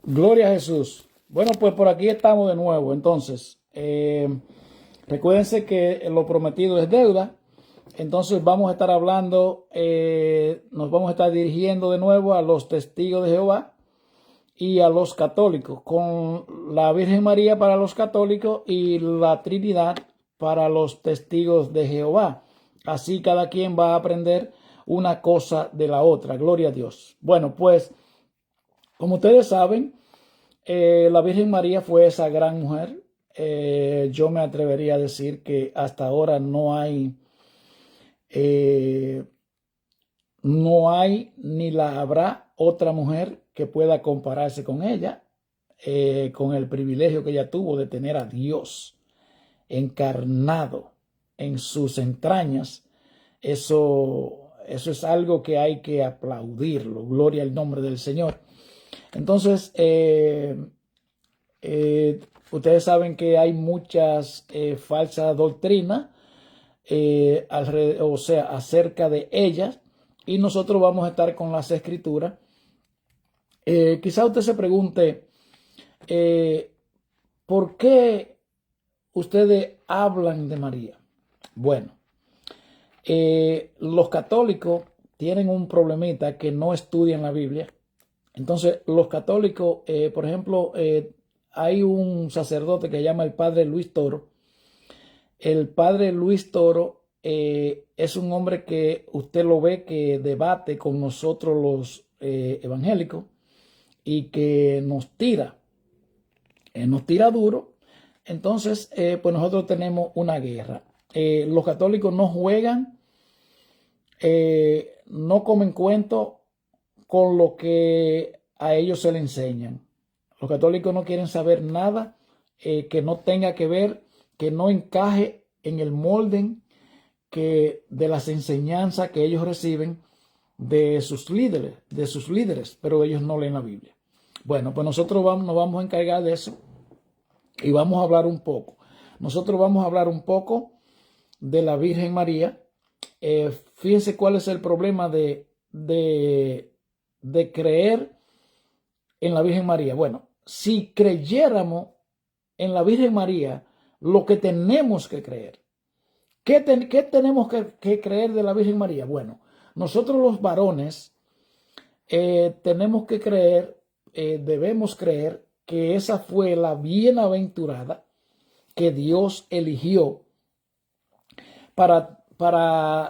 Gloria a Jesús. Bueno, pues por aquí estamos de nuevo. Entonces, recuérdense que lo prometido es deuda. Entonces vamos a estar hablando, nos vamos a estar dirigiendo de nuevo a los testigos de Jehová y a los católicos, con la Virgen María para los católicos y la Trinidad para los testigos de Jehová. Así cada quien va a aprender una cosa de la otra. Gloria a Dios. Bueno, pues como ustedes saben, la Virgen María fue esa gran mujer. Yo me atrevería a decir que hasta ahora eh, no hay ni la habrá otra mujer que pueda compararse con ella, con el privilegio que ella tuvo de tener a Dios encarnado en sus entrañas. Eso es algo que hay que aplaudirlo. Gloria al nombre del Señor. Entonces, ustedes saben que hay muchas falsas doctrinas, o sea, acerca de ellas, y nosotros vamos a estar con las escrituras. Quizá usted se pregunte, eh, ¿por qué ustedes hablan de María? Bueno, los católicos tienen un problemita que no estudian la Biblia. Entonces, los católicos, por ejemplo, hay un sacerdote que se llama el padre Luis Toro. El padre Luis Toro es un hombre que usted lo ve que debate con nosotros los evangélicos y que nos tira duro. Entonces, pues nosotros tenemos una guerra. Los católicos no juegan, no comen cuento con lo que a ellos se le enseñan. Los católicos no quieren saber nada que no tenga que ver, que no encaje en el molde de las enseñanzas que ellos reciben de sus líderes, pero ellos no leen la Biblia. Bueno, pues nosotros nos vamos a encargar de eso y vamos a hablar un poco. Nosotros vamos a hablar un poco de la Virgen María. Fíjense cuál es el problema de creer en la Virgen María. Bueno, si creyéramos en la Virgen María, lo que tenemos que creer. ¿Qué tenemos que creer de la Virgen María? Bueno, nosotros los varones tenemos que creer, debemos creer que esa fue la bienaventurada que Dios eligió para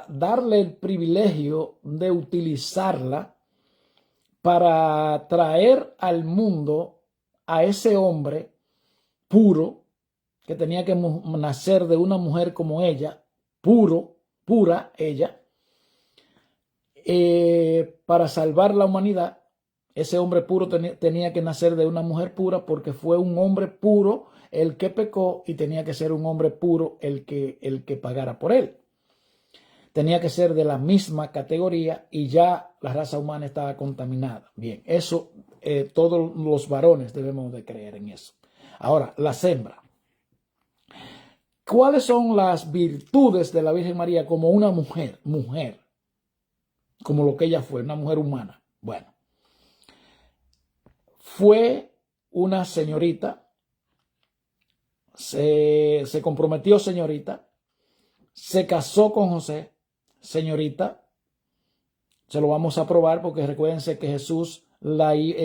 darle el privilegio de utilizarla para traer al mundo a ese hombre puro que tenía que nacer de una mujer como ella, pura ella, para salvar la humanidad. Ese hombre puro tenía que nacer de una mujer pura porque fue un hombre puro el que pecó y tenía que ser un hombre puro el que pagara por él. Tenía que ser de la misma categoría y ya la raza humana estaba contaminada. Bien, eso todos los varones debemos de creer en eso. Ahora, las hembras. ¿Cuáles son las virtudes de la Virgen María como una mujer, como lo que ella fue, una mujer humana? Bueno, fue una señorita, se comprometió señorita, se casó con José, señorita. Se lo vamos a probar porque recuérdense que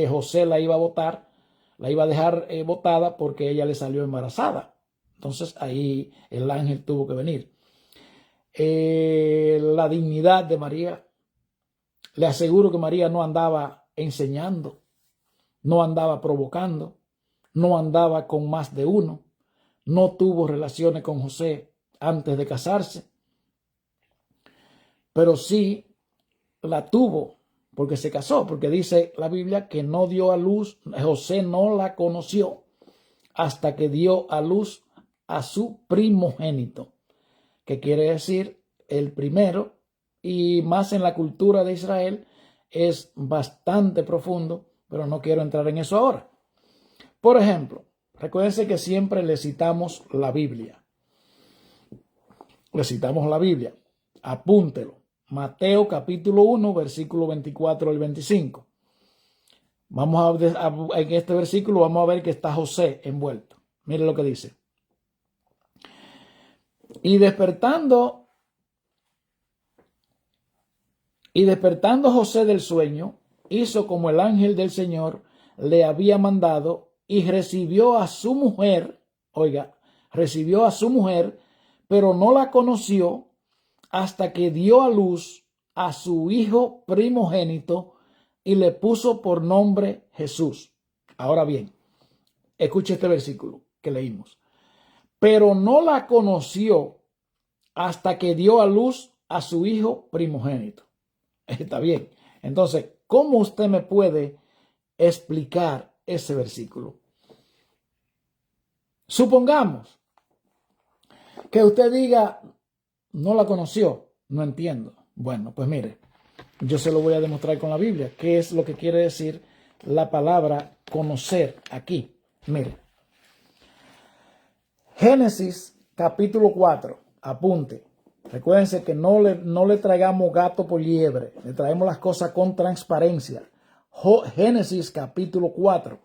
José la iba a botar, la iba a dejar botada porque ella le salió embarazada. Entonces ahí el ángel tuvo que venir. La dignidad de María. Le aseguro que María no andaba enseñando, no andaba provocando, no andaba con más de uno, no tuvo relaciones con José antes de casarse, pero sí la tuvo porque se casó, porque dice la Biblia que no dio a luz, José no la conoció hasta que dio a luz a su primogénito, que quiere decir el primero, y más en la cultura de Israel es bastante profundo, pero no quiero entrar en eso ahora. Por ejemplo, recuérdense que siempre le citamos la Biblia. Le citamos la Biblia. Apúntelo. Mateo capítulo 1, versículo 24 al 25. En este versículo vamos a ver que está José envuelto. Mire lo que dice. Y despertando José del sueño, hizo como el ángel del Señor le había mandado y recibió a su mujer, pero no la conoció hasta que dio a luz a su hijo primogénito y le puso por nombre Jesús. Ahora bien, escuche este versículo que leímos. Pero no la conoció hasta que dio a luz a su hijo primogénito. Está bien. Entonces, ¿cómo usted me puede explicar ese versículo? Supongamos que usted diga, no la conoció, no entiendo. Bueno, pues mire, yo se lo voy a demostrar con la Biblia. ¿Qué es lo que quiere decir la palabra conocer aquí? Mire. Génesis capítulo 4. Apunte. Recuérdense que no le traigamos gato por liebre. Le traemos las cosas con transparencia. Génesis capítulo 4.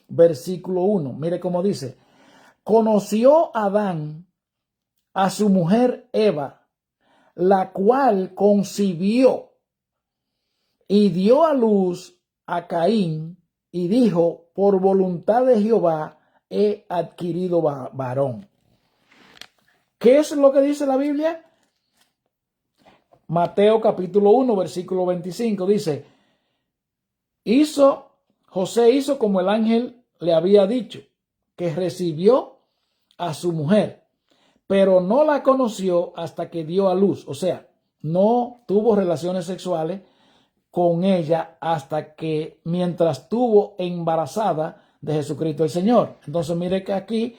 Versículo 1. Mire cómo dice. Conoció Adán a su mujer Eva, la cual concibió y dio a luz a Caín y dijo, por voluntad de Jehová he adquirido varón. ¿Qué es lo que dice la Biblia? Mateo capítulo 1, versículo 25 dice, José hizo como el ángel le había dicho, que recibió a su mujer, pero no la conoció hasta que dio a luz. O sea, no tuvo relaciones sexuales con ella hasta que mientras estuvo embarazada de Jesucristo el Señor. Entonces mire que aquí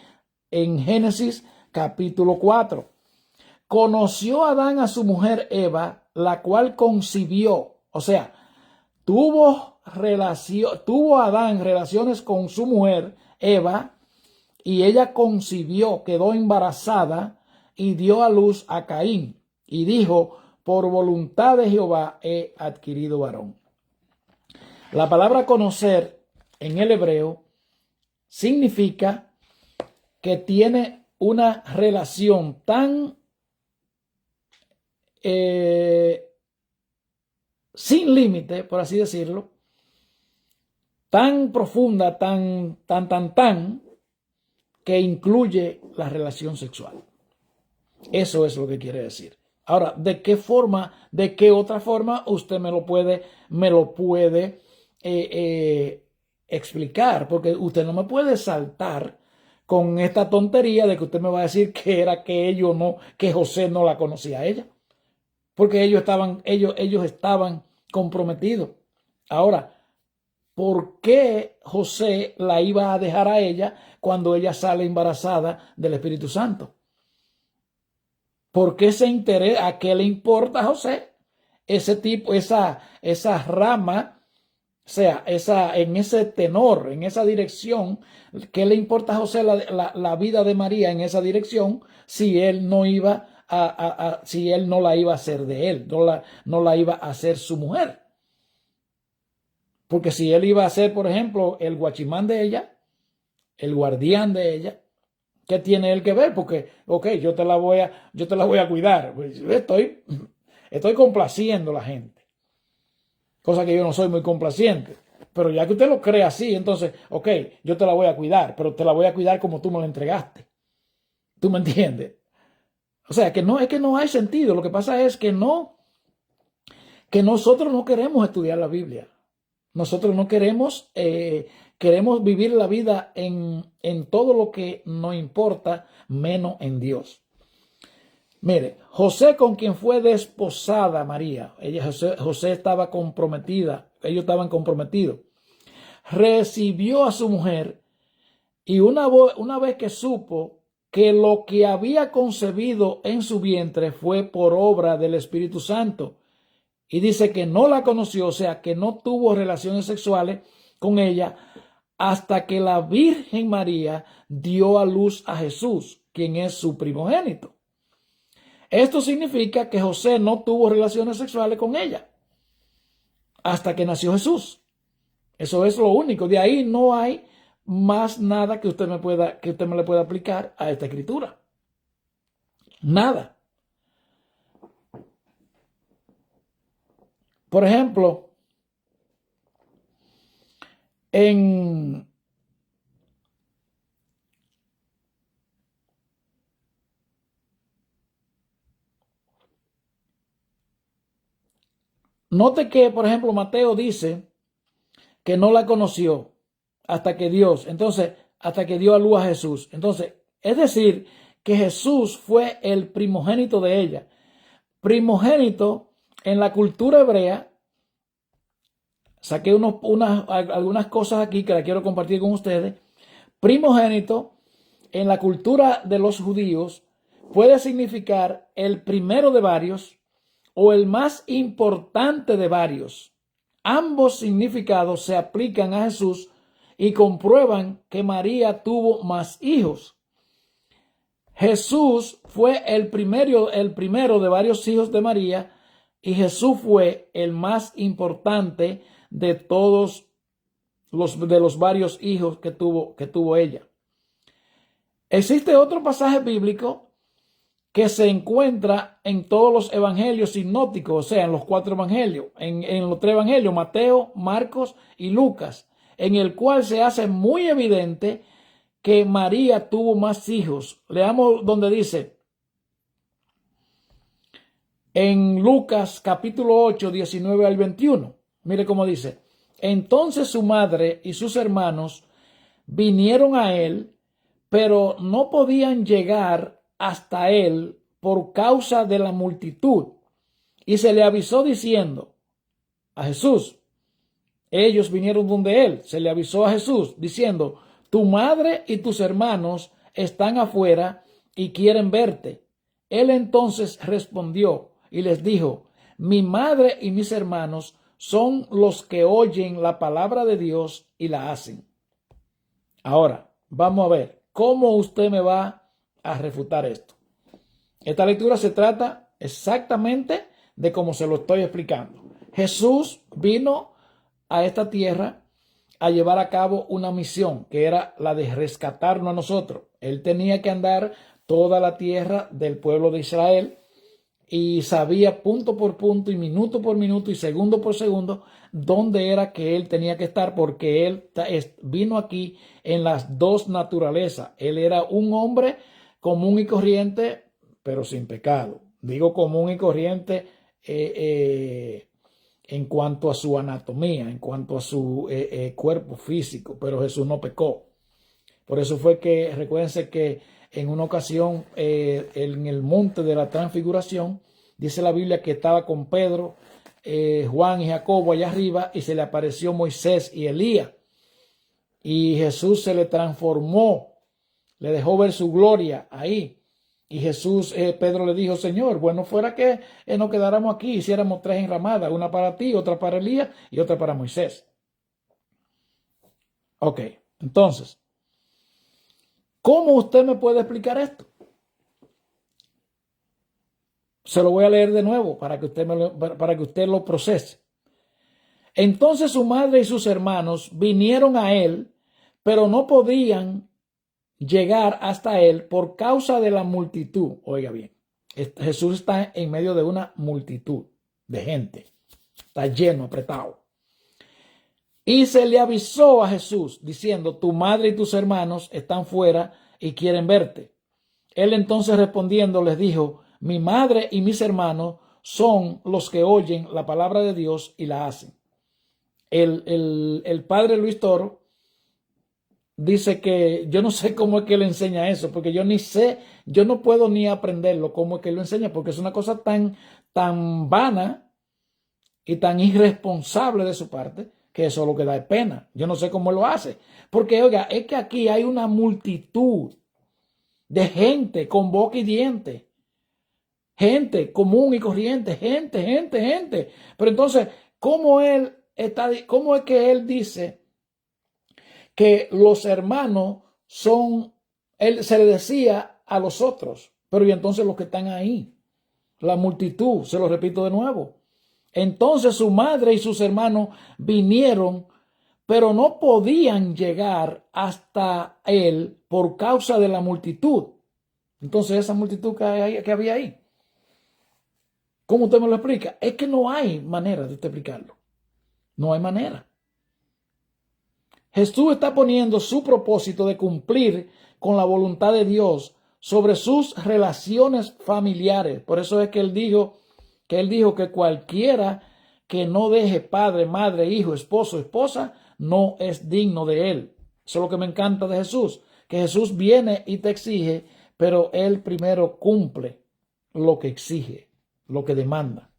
en Génesis capítulo 4, conoció Adán a su mujer Eva, la cual concibió. O sea, tuvo Adán relaciones con su mujer Eva y ella concibió, quedó embarazada y dio a luz a Caín y dijo, por voluntad de Jehová he adquirido varón. La palabra conocer en el hebreo significa que tiene una relación tan sin límite, por así decirlo, tan profunda, tan, que incluye la relación sexual. Eso es lo que quiere decir. Ahora, ¿de qué otra forma usted me lo puede explicar? Porque usted no me puede saltar con esta tontería de que usted me va a decir que era que José no la conocía a ella. Porque ellos estaban comprometidos. Ahora, ¿por qué José la iba a dejar a ella cuando ella sale embarazada del Espíritu Santo? ¿Por qué se interesa? ¿A qué le importa a José? Esa rama, o sea, en ese tenor, en esa dirección, ¿qué le importa a José la vida de María en esa dirección si él no iba si él no la iba a hacer de él, no la iba a hacer su mujer? Porque si él iba a ser, por ejemplo, el guachimán de ella, el guardián de ella, ¿qué tiene él que ver? Porque, ok, yo te la voy a cuidar. Pues, estoy complaciendo a la gente. Cosa que yo no soy muy complaciente. Pero ya que usted lo cree así, entonces, ok, yo te la voy a cuidar, pero te la voy a cuidar como tú me la entregaste. ¿Tú me entiendes? O sea, que no hay sentido. Lo que pasa es que nosotros no queremos estudiar la Biblia. Nosotros no queremos vivir la vida en todo lo que nos importa, menos en Dios. Mire, José, con quien fue desposada María, José estaba comprometida, ellos estaban comprometidos, recibió a su mujer y una vez que supo que lo que había concebido en su vientre fue por obra del Espíritu Santo, y dice que no la conoció, o sea, que no tuvo relaciones sexuales con ella hasta que la Virgen María dio a luz a Jesús, quien es su primogénito. Esto significa que José no tuvo relaciones sexuales con ella hasta que nació Jesús. Eso es lo único. De ahí no hay más nada que usted me le pueda aplicar a esta escritura. Nada. Por ejemplo, en note que, por ejemplo, Mateo dice que no la conoció hasta que dio a luz a Jesús. Entonces, es decir, que Jesús fue el primogénito de ella. Primogénito en la cultura hebrea, saqué algunas cosas aquí que la quiero compartir con ustedes. Primogénito en la cultura de los judíos puede significar el primero de varios o el más importante de varios. Ambos significados se aplican a Jesús y comprueban que María tuvo más hijos. Jesús fue el primero de varios hijos de María y Jesús fue el más importante de todos los varios hijos que tuvo ella. Existe otro pasaje bíblico que se encuentra en todos los evangelios sinópticos, o sea, en los 4 evangelios, en los 3 evangelios, Mateo, Marcos y Lucas, en el cual se hace muy evidente que María tuvo más hijos. Leamos donde dice, en Lucas capítulo 8, 19 al 21. Mire cómo dice, entonces su madre y sus hermanos vinieron a él, pero no podían llegar hasta él por causa de la multitud. Y se le avisó diciendo a Jesús, ellos vinieron donde él, se le avisó a Jesús diciendo, tu madre y tus hermanos están afuera y quieren verte. Él entonces respondió y les dijo, mi madre y mis hermanos son los que oyen la palabra de Dios y la hacen. Ahora, vamos a ver cómo usted me va a refutar esto. Esta lectura se trata exactamente de cómo se lo estoy explicando. Jesús vino a esta tierra a llevar a cabo una misión que era la de rescatarnos a nosotros. Él tenía que andar toda la tierra del pueblo de Israel y sabía punto por punto y minuto por minuto y segundo por segundo dónde era que él tenía que estar, porque él vino aquí en las dos naturalezas. Él era un hombre común y corriente, pero sin pecado. Digo común y corriente en cuanto a su anatomía, en cuanto a su cuerpo físico, pero Jesús no pecó. Por eso fue que, recuérdense que en una ocasión en el monte de la transfiguración, dice la Biblia que estaba con Pedro, Juan y Jacobo allá arriba, y se le apareció Moisés y Elías. Y Jesús se le transformó, le dejó ver su gloria ahí. Y Pedro le dijo, Señor, bueno fuera que nos quedáramos aquí, hiciéramos 3 enramadas, una para ti, otra para Elías y otra para Moisés. Ok, entonces, ¿cómo usted me puede explicar esto? Se lo voy a leer de nuevo para que usted lo procese. Entonces su madre y sus hermanos vinieron a él, pero no podían llegar hasta él por causa de la multitud. Oiga bien, Jesús está en medio de una multitud de gente. Está lleno, apretado. Y se le avisó a Jesús diciendo, tu madre y tus hermanos están fuera y quieren verte. Él entonces respondiendo les dijo, mi madre y mis hermanos son los que oyen la palabra de Dios y la hacen. El padre Luis Toro dice que yo no sé cómo es que le enseña eso, porque yo no puedo ni aprenderlo cómo es que lo enseña, porque es una cosa tan vana y tan irresponsable de su parte, que eso lo que da es pena. Yo no sé cómo lo hace, porque oiga, es que aquí hay una multitud de gente con boca y diente, gente común y corriente, gente. Pero entonces, ¿cómo es que él dice que los hermanos él se le decía a los otros, pero y entonces los que están ahí, la multitud, se lo repito de nuevo. Entonces su madre y sus hermanos vinieron, pero no podían llegar hasta él por causa de la multitud. Entonces, esa multitud que había ahí, ¿cómo usted me lo explica? Es que no hay manera de explicarlo. No hay manera. Jesús está poniendo su propósito de cumplir con la voluntad de Dios sobre sus relaciones familiares. Por eso es que él dijo que cualquiera que no deje padre, madre, hijo, esposo, esposa, no es digno de él. Eso es lo que me encanta de Jesús, que Jesús viene y te exige, pero él primero cumple lo que exige, lo que demanda.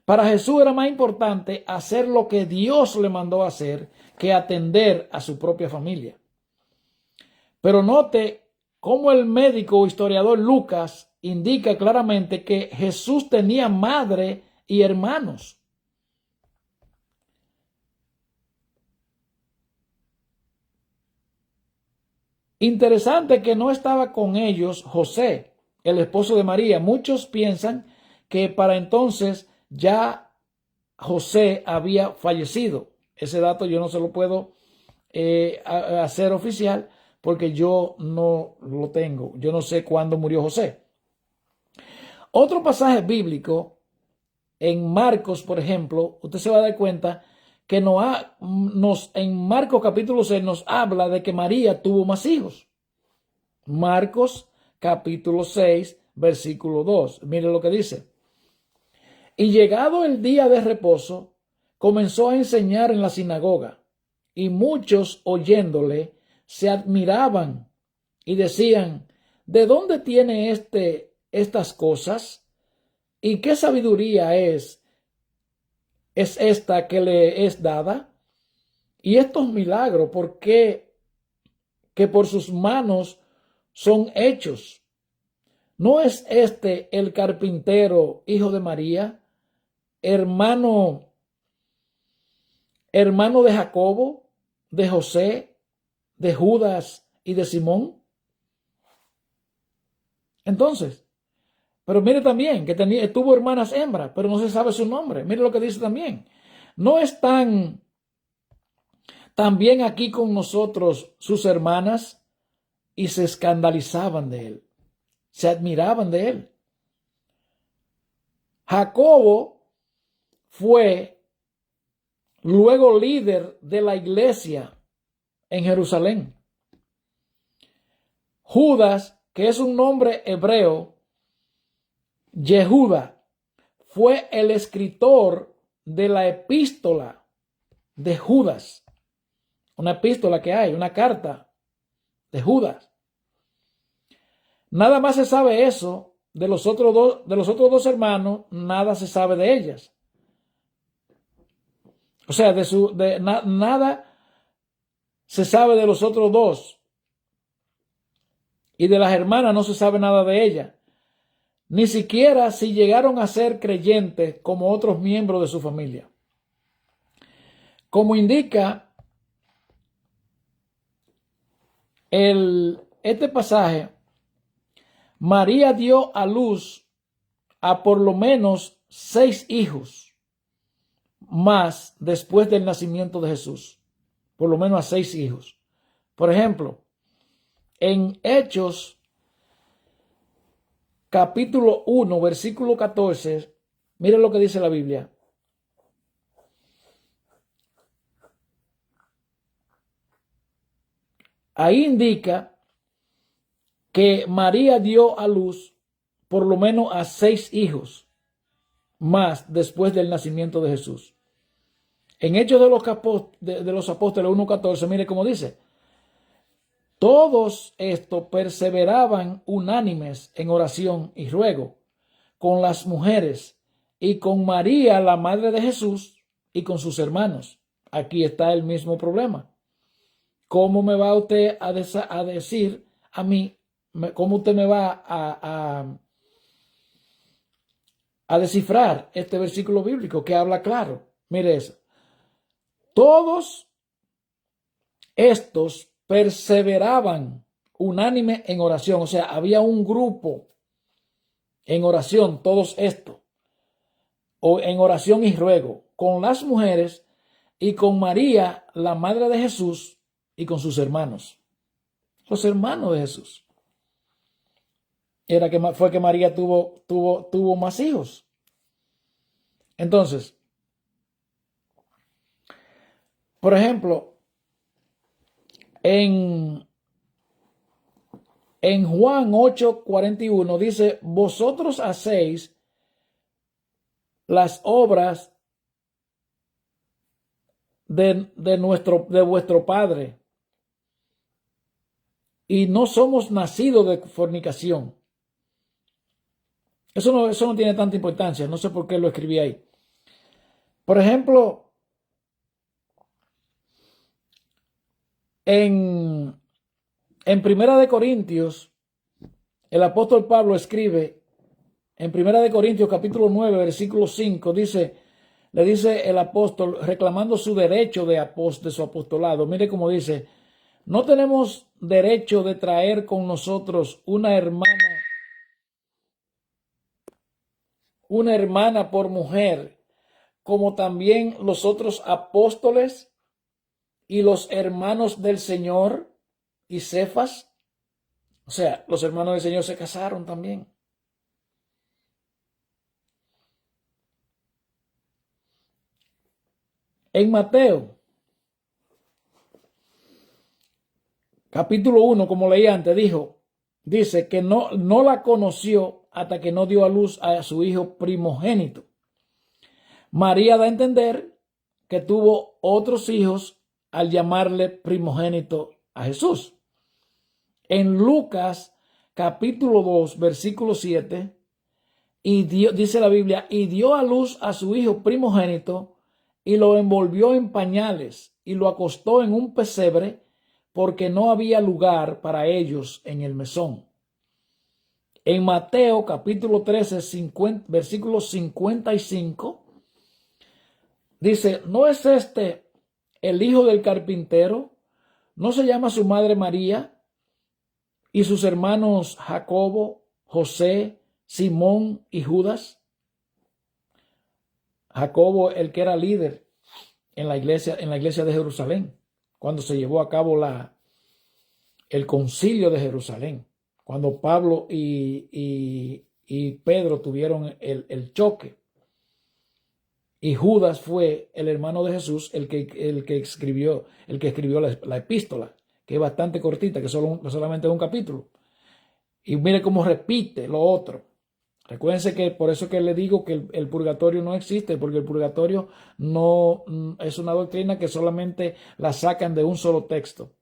Para Jesús era más importante hacer lo que Dios le mandó a hacer que atender a su propia familia. Pero note cómo el médico o historiador Lucas indica claramente que Jesús tenía madre y hermanos. Interesante que no estaba con ellos José, el esposo de María. Muchos piensan que para entonces ya José había fallecido. Ese dato yo no se lo puedo hacer oficial porque yo no lo tengo. Yo no sé cuándo murió José. Otro pasaje bíblico en Marcos, por ejemplo, usted se va a dar cuenta que en Marcos capítulo 6 nos habla de que María tuvo más hijos. Marcos capítulo 6, versículo 2. Mire lo que dice. Y llegado el día de reposo, comenzó a enseñar en la sinagoga, y muchos oyéndole se admiraban y decían, ¿de dónde tiene estas cosas? ¿Y qué sabiduría es esta que le es dada? Y estos milagros, ¿por qué que por sus manos son hechos? ¿No es este el carpintero, hijo de María, hermano de Jacobo, de José, de Judas y de Simón? Entonces, pero mire también que tuvo hermanas hembras, pero no se sabe su nombre. Mire lo que dice también. No están también aquí con nosotros sus hermanas, y se escandalizaban de él, se admiraban de él. Jacobo fue luego líder de la iglesia en Jerusalén. Judas, que es un nombre hebreo, Yehuda, fue el escritor de la epístola de Judas. Una epístola que hay, una carta de Judas. Nada más se sabe eso de los otros dos hermanos, nada se sabe de ellas. O sea, nada se sabe de los otros dos. Y de las hermanas no se sabe nada de ellas. Ni siquiera si llegaron a ser creyentes como otros miembros de su familia. Como indica este pasaje, María dio a luz a por lo menos 6 hijos más después del nacimiento de Jesús. Por lo menos a 6 hijos. Por ejemplo, en Hechos capítulo 1, versículo 14, miren lo que dice la Biblia. Ahí indica que María dio a luz por lo menos a 6 hijos más después del nacimiento de Jesús. En Hechos de los Apóstoles 1:14, mire cómo dice. Todos estos perseveraban unánimes en oración y ruego con las mujeres y con María, la madre de Jesús, y con sus hermanos. Aquí está el mismo problema. ¿Cómo me va usted a decir a mí? ¿Cómo usted me va a descifrar este versículo bíblico que habla claro? Mire eso. Todos estos perseveraban unánime en oración. O sea, había un grupo en oración, todos estos, o en oración y ruego, con las mujeres y con María, la madre de Jesús, y con sus hermanos. Los hermanos de Jesús. Fue que María tuvo más hijos. Entonces, por ejemplo, en Juan 8:41 dice, vosotros hacéis las obras de vuestro Padre, y no somos nacidos de fornicación. Eso no tiene tanta importancia, no sé por qué lo escribí ahí. Por ejemplo, en Primera de Corintios, el apóstol Pablo escribe, en Primera de Corintios capítulo 9, versículo 5, le dice el apóstol, reclamando su derecho de su apostolado. Mire cómo dice, no tenemos derecho de traer con nosotros una hermana por mujer, como también los otros apóstoles y los hermanos del Señor y Cefas. O sea, los hermanos del Señor se casaron también. En Mateo, capítulo 1, como leí antes, dice que no la conoció hasta que no dio a luz a su hijo primogénito. María da a entender que tuvo otros hijos al llamarle primogénito a Jesús. En Lucas capítulo 2, versículo 7, dice la Biblia, y dio a luz a su hijo primogénito y lo envolvió en pañales y lo acostó en un pesebre porque no había lugar para ellos en el mesón. En Mateo capítulo 13, versículo 55, dice, ¿no es este el hijo del carpintero? ¿No se llama su madre María y sus hermanos Jacobo, José, Simón y Judas? Jacobo, el que era líder en la iglesia de Jerusalén, cuando se llevó a cabo el concilio de Jerusalén, cuando Pablo y Pedro tuvieron el choque. Y Judas fue el hermano de Jesús, el que escribió la epístola, que es bastante cortita, que solamente es un capítulo. Y mire cómo repite lo otro. Recuérdense que por eso que le digo que el purgatorio no existe, porque el purgatorio no es una doctrina que solamente la sacan de un solo texto.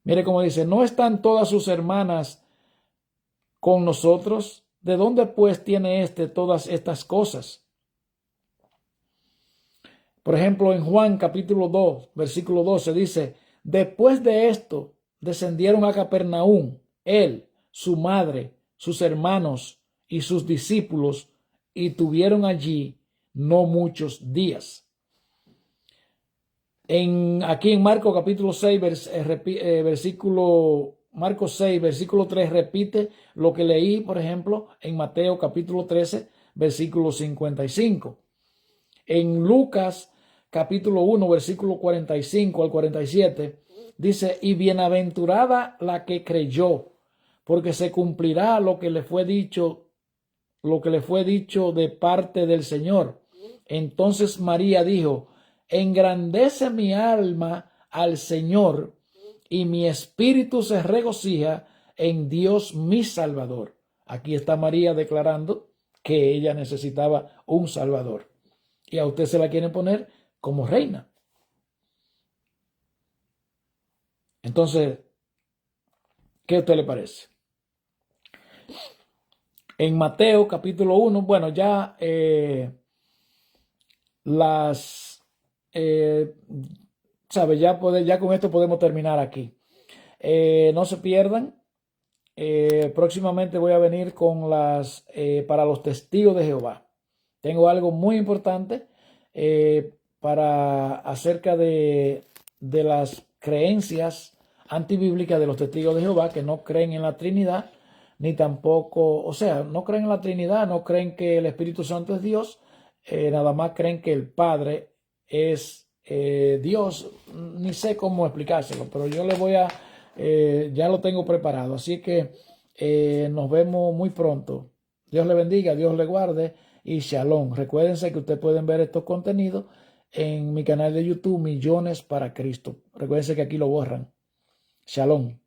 Mire cómo dice, ¿no están todas sus hermanas con nosotros? ¿De dónde pues tiene todas estas cosas? Por ejemplo, en Juan capítulo 2, versículo 12 dice, después de esto descendieron a Capernaum, él, su madre, sus hermanos y sus discípulos, y tuvieron allí no muchos días. Aquí en Marcos capítulo 6, Marcos 6, versículo 3 repite lo que leí, por ejemplo, en Mateo capítulo 13, versículo 55. En Lucas capítulo 1, versículo 45 al 47, dice, y bienaventurada la que creyó, porque se cumplirá lo que le fue dicho de parte del Señor. Entonces María dijo, engrandece mi alma al Señor, y mi espíritu se regocija en Dios mi Salvador. Aquí está María declarando que ella necesitaba un Salvador. Y a usted se la quieren poner como reina. Entonces, ¿qué a usted le parece? En Mateo capítulo 1, bueno, ya ya con esto podemos terminar aquí. No se pierdan. Próximamente voy a venir con para los testigos de Jehová. Tengo algo muy importante acerca de las creencias antibíblicas de los testigos de Jehová, que no creen en la Trinidad, ni tampoco, o sea, no creen en la Trinidad, no creen que el Espíritu Santo es Dios, nada más creen que el Padre es Dios, ni sé cómo explicárselo, pero yo le voy a, ya lo tengo preparado. Así que nos vemos muy pronto. Dios le bendiga, Dios le guarde y shalom. Recuérdense que ustedes pueden ver estos contenidos en mi canal de YouTube, Millones para Cristo. Recuérdense que aquí lo borran. Shalom.